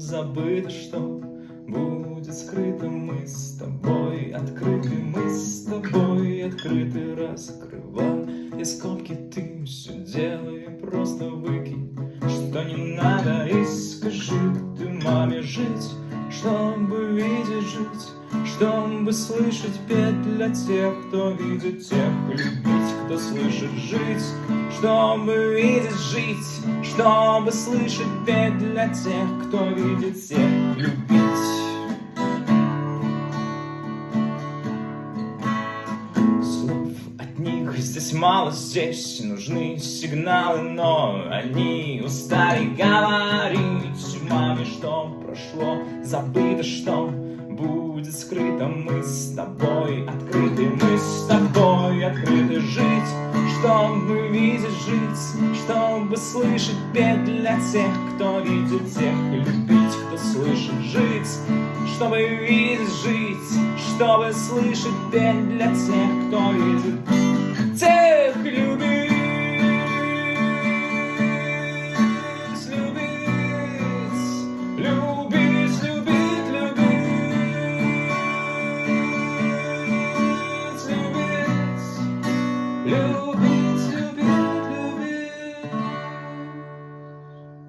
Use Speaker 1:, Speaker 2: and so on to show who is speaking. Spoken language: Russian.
Speaker 1: забыто, что будет скрыто. Мы с тобой открыты, мы с тобой открыты. Раскрывая скобки, ты все делай, просто выкинь, что не надо, и скажи ты маме жить, чтобы видеть жить, чтобы слышать петь для тех, кто видит, тех любить, кто слышит жить, чтобы видеть жить, чтобы слышать петь для тех, кто видит, тех любить. Слов от них здесь мало, здесь нужны сигналы, но они устали говорить маме, что прошло, забыто, что будет скрыто. Мы с тобой открыты, мы с тобой открыты жить, чтобы видеть жить, чтобы слышать петь для тех, кто видит, тех любить, кто слышит жить, чтобы видеть жить, чтобы слышать петь для тех, кто видит, тех любить, любить, любить, любить, любить, любить, любить.